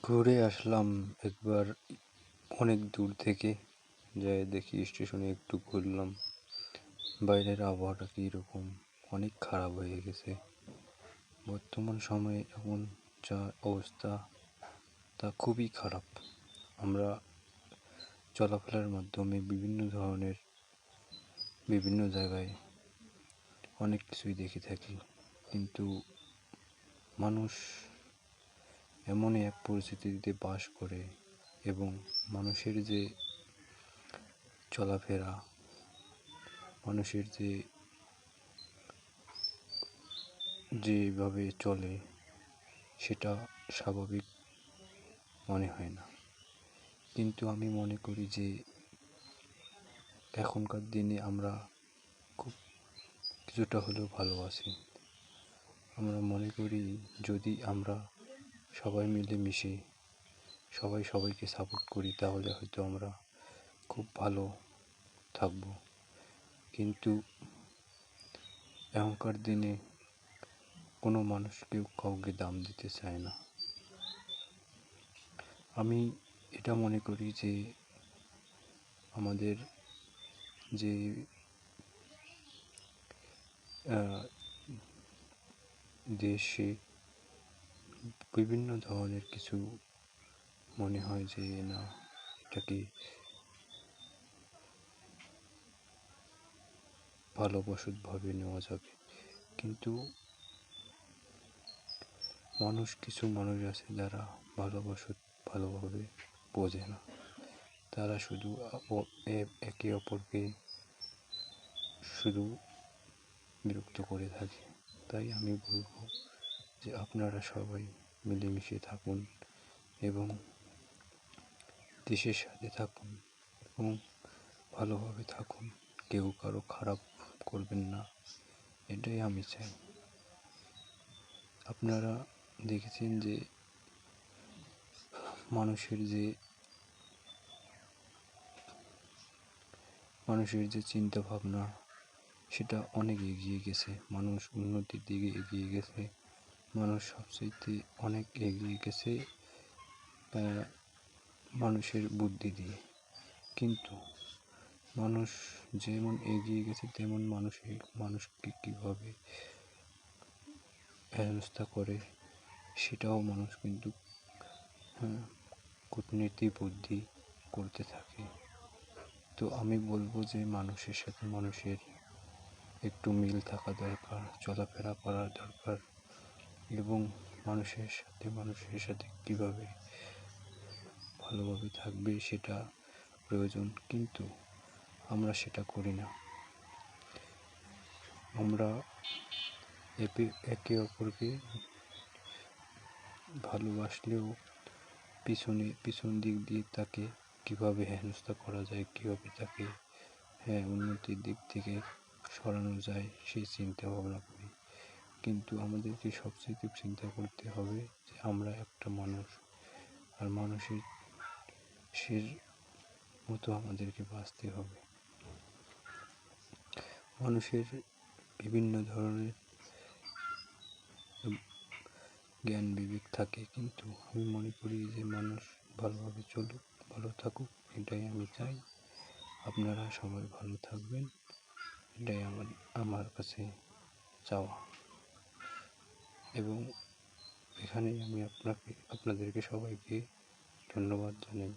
ঘুরে আসলাম একবার অনেক দূর থেকে। যাই দেখি স্টেশনে একটু ঘুরলাম, বাইরের আবহাওয়াটা কীরকম, অনেক খারাপ হয়ে গেছে। বর্তমান সময়ে এখন যা অবস্থা তা খুবই খারাপ। আমরা চলাফেরার মাধ্যমে বিভিন্ন জায়গায় অনেক কিছুই দেখে থাকি, কিন্তু মানুষ এমনই এক পরিস্থিতিতে বাস করে এবং মানুষের যে চলাফেরা, মানুষের যেভাবে চলে সেটা স্বাভাবিক মনে হয় না। কিন্তু আমি মনে করি যে এখনকার দিনে আমরা খুব কিছুটা হলেও ভালো আছি। আমরা মনে করি যদি আমরা সবাই মিলে মিশে সবাইকে সাপোর্ট করি তাহলে হয়তো আমরা খুব ভালো থাকব। কিন্তু এখনকার দিনে কোনো মানুষ কেউ কাউকে দাম দিতে চায় না। আমি এটা মনে করি যে আমাদের যে দেশে বিভিন্ন ধরনের কিছু মনে হয় যে না, এটাকে ভালোবাসতভাবে নেওয়া যাবে, কিন্তু কিছু মানুষ আছে যারা ভালোভাবে বোঝে না। তারা শুধু একে অপরকে শুধু বিরক্ত করে থাকে। তাই আমি বলবো যে আপনারা সবাই মিলেমিশে থাকুন এবং দেশের সাথে থাকুন এবং ভালোভাবে থাকুন। কেউ কারো খারাপ করবেন না, এটাই আমি চাই। আপনারা দেখেছেন যে মানুষের যে চিন্তা ভাবনা সেটা অনেক এগিয়ে গেছে। মানুষ উন্নতির দিকে এগিয়ে গেছে। মানুষ সবচাইতে অনেক এগিয়ে গেছে মানুষের বুদ্ধি দিয়ে। কিন্তু মানুষ যেমন এগিয়ে গেছে তেমন মানুষকে কীভাবে হেনস্থা করে সেটাও মানুষ কিন্তু কূটনীতি বুদ্ধি করতে থাকে। তো আমি বলবো যে মানুষের সাথে মানুষের একটু মিল থাকা দরকার, চলাফেরা করা দরকার এবং মানুষের সাথে কীভাবে ভালোভাবে থাকবে সেটা প্রয়োজন। কিন্তু আমরা সেটা করি না। আমরা একে অপরকে ভালোবাসলেও পিছন দিক দিয়ে তাকে কীভাবে হেনস্থা করা যায়, কীভাবে তাকে উন্নতির দিক থেকে সরানো যায় সেই চিন্তা ভাবনা করি। কিন্তু আমাদেরকে সবচেয়ে চিন্তা করতে হবে যে আমরা একটা মানুষ, আর মানুষের মতো আমাদেরকে বাঁচতে হবে। মানুষের বিভিন্ন ধরনের জ্ঞান বিবেক থাকে, কিন্তু আমি মনে করি যে মানুষ ভালোভাবে চলুক, ভালো থাকুক, এটাই আমি চাই। আপনারা সবাই ভালো থাকবেন, এটাই আমার কাছে চাওয়া। এবং এখানেই আমি আপনাদেরকে সবাইকে ধন্যবাদ জানাই।